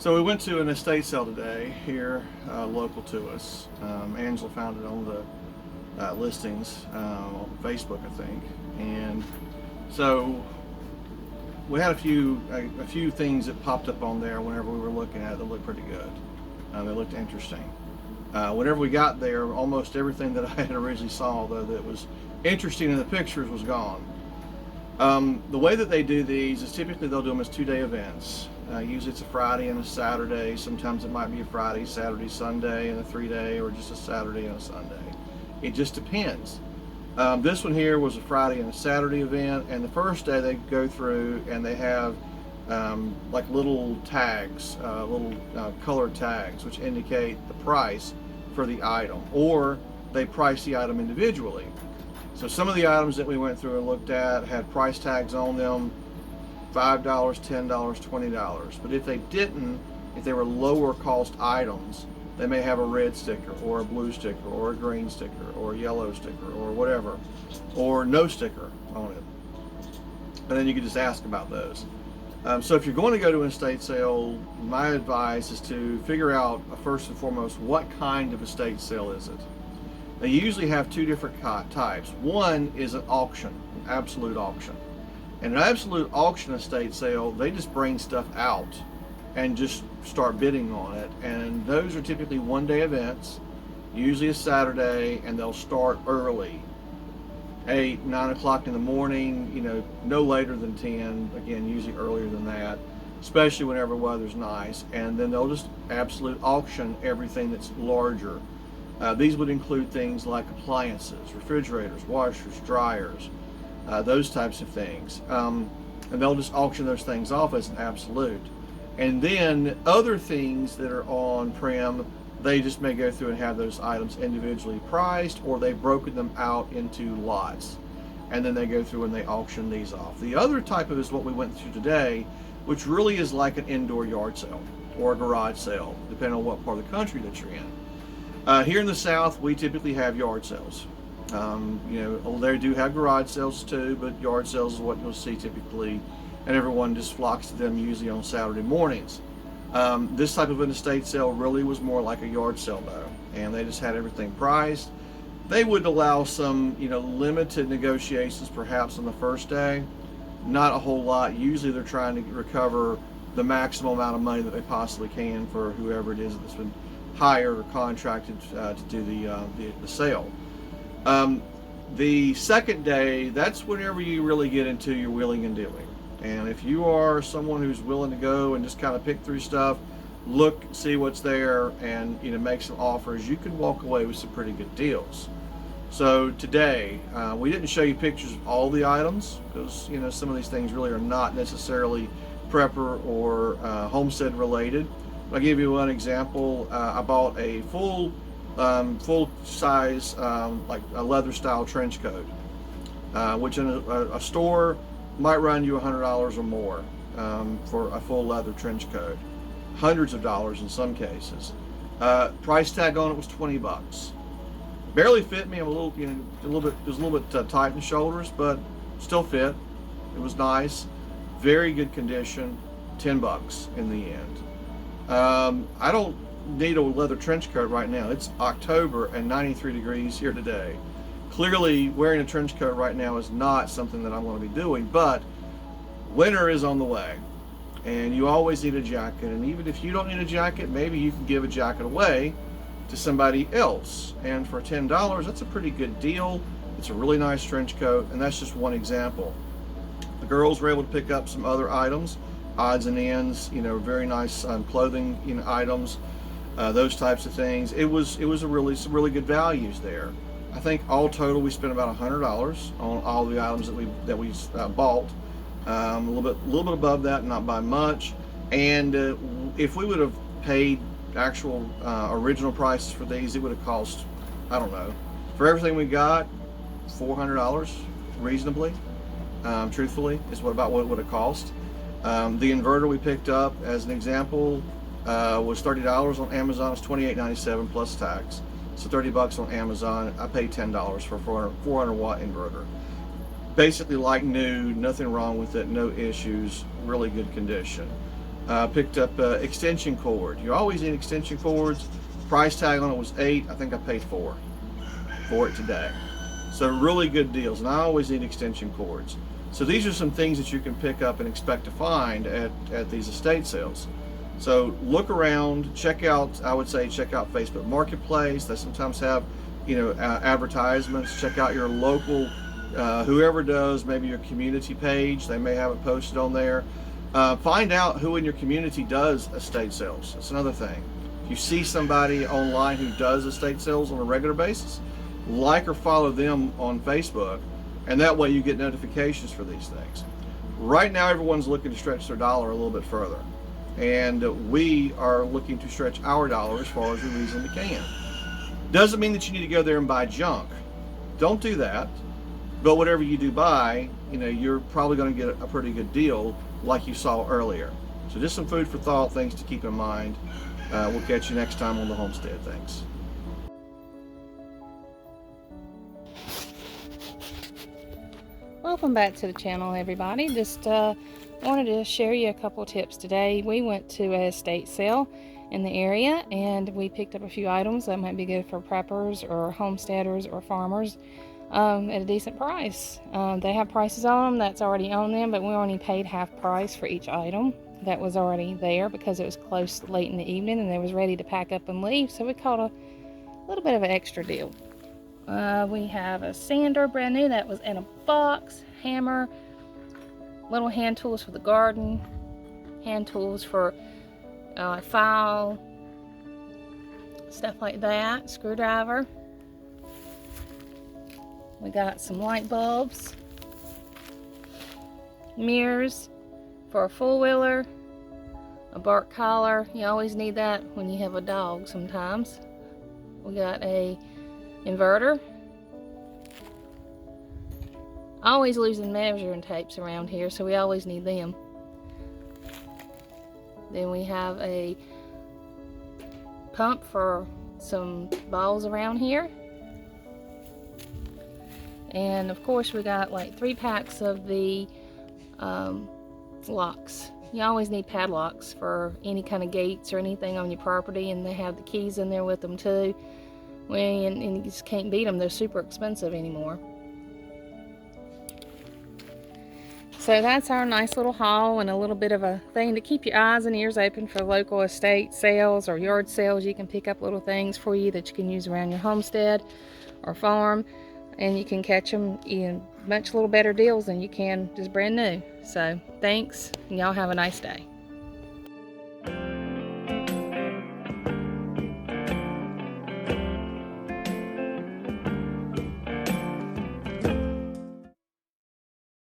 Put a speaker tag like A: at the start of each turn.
A: So we went to an estate sale today here, local to us. Angela found it on the listings on Facebook, I think, and so we had a few things that popped up on there whenever we were looking at it that looked pretty good. They looked interesting. Whenever we got there, almost everything that I had originally saw, though, that was interesting in the pictures was gone. The way that they do these is typically they'll do them as 2-day events. Usually it's a Friday and a Saturday. Sometimes it might be a Friday, Saturday, Sunday, and a 3-day, or just a Saturday and a Sunday. It just depends. This one here was a Friday and a Saturday event, and the first day they go through and they have like little tags, little colored tags, which indicate the price for the item, or they price the item individually. So some of the items that we went through and looked at had price tags on them, $5, $10, $20. But if they didn't, if they were lower cost items, they may have a red sticker or a blue sticker or a green sticker or a yellow sticker or whatever, or no sticker on it. And then you can just ask about those. So if you're going to go to an estate sale, my advice is to figure out, first and foremost, what kind of estate sale is it? They usually have two different types. One is an auction, an absolute auction. And an absolute auction estate sale, they just bring stuff out and just start bidding on it. And those are typically 1-day events, usually a Saturday, and they'll start early. 8, 9 o'clock in the morning, no later than 10, again, usually earlier than that, especially whenever weather's nice. And then they'll just absolute auction everything that's larger. These would include things like appliances, refrigerators, washers, dryers, those types of things. And they'll just auction those things off as an absolute. And then other things that are on prem, they just may go through and have those items individually priced, or they've broken them out into lots. And then they go through and they auction these off. The other type of is what we went through today, which really is like an indoor yard sale or a garage sale, depending on what part of the country that you're in. Here in the South, we typically have yard sales. They do have garage sales too, but yard sales is what you'll see typically, and everyone just flocks to them usually on Saturday mornings. This type of an estate sale really was more like a yard sale though, and they just had everything priced. They would allow some, limited negotiations perhaps on the first day, not a whole lot. Usually they're trying to recover the maximum amount of money that they possibly can for whoever it is that's been hired or contracted to do the sale. The second day, that's whenever you really get into your wheeling and dealing. And if you are someone who's willing to go and just kind of pick through stuff, look, see what's there, and make some offers, you can walk away with some pretty good deals. So today, we didn't show you pictures of all the items because some of these things really are not necessarily prepper or homestead related. I'll give you one example. I bought a full size like a leather style trench coat, which in a store might run you $100 or more for a full leather trench coat, hundreds of dollars in some cases. Price tag on it was $20. Barely fit me. I'm it was a little bit tight in the shoulders, but still fit. It was nice, very good condition. $10 in the end. I don't need a leather trench coat right now. It's October and 93 degrees here today. Clearly wearing a trench coat right now is not something that I'm going to be doing, but winter is on the way and you always need a jacket. And even if you don't need a jacket, maybe you can give a jacket away to somebody else. And for $10, that's a pretty good deal. It's a really nice trench coat, and that's just one example. The girls were able to pick up some other items, odds and ends, very nice clothing, items, those types of things. It was some really good values there. I think all total we spent about $100 on all the items that we bought. A little bit above that, not by much. And if we would have paid actual original prices for these, it would have cost, I don't know, for everything we got, $400 reasonably. Truthfully, is about what it would have cost. The inverter we picked up, as an example, was $30 on Amazon. It's $28.97 plus tax. So $30 on Amazon. I paid $10 for a 400 watt inverter. Basically like new, nothing wrong with it, no issues, really good condition. Picked up extension cord. You always need extension cords. Price tag on it was $8. I think I paid $4 for it today. So really good deals, and I always need extension cords. So these are some things that you can pick up and expect to find at these estate sales. So look around, check out, I would say check out Facebook Marketplace. They sometimes have, advertisements. Check out your local, whoever does, maybe your community page. They may have it posted on there. Find out who in your community does estate sales. That's another thing. If you see somebody online who does estate sales on a regular basis, like or follow them on Facebook, and that way you get notifications for these things. Right now everyone's looking to stretch their dollar a little bit further, and we are looking to stretch our dollar as far as we reasonably can. Doesn't mean that you need to go there and buy junk. Don't do that. But whatever you do buy, you're probably going to get a pretty good deal like you saw earlier. So just some food for thought, things to keep in mind. We'll catch you next time on the Homestead. Thanks.
B: Welcome back to the channel, everybody. Just wanted to share you a couple tips today. We went to an estate sale in the area and we picked up a few items that might be good for preppers or homesteaders or farmers at a decent price. They have prices on them that's already on them, but we only paid half price for each item that was already there because it was close late in the evening and they was ready to pack up and leave, so we caught a little bit of an extra deal. We have a sander, brand new, that was in a box, hammer, little hand tools for the garden, hand tools for file, stuff like that, screwdriver. We got some light bulbs, mirrors for a four-wheeler, a bark collar. You always need that when you have a dog sometimes. We got a inverter. Always losing measuring tapes around here, so we always need them. Then we have a pump for some balls around here. And of course we got like 3 packs of the locks. You always need padlocks for any kind of gates or anything on your property, and they have the keys in there with them too. And you just can't beat them. They're super expensive anymore. So that's our nice little haul and a little bit of a thing to keep your eyes and ears open for local estate sales or yard sales. You can pick up little things for you that you can use around your homestead or farm, and you can catch them in much little better deals than you can just brand new. So thanks, and y'all have a nice day.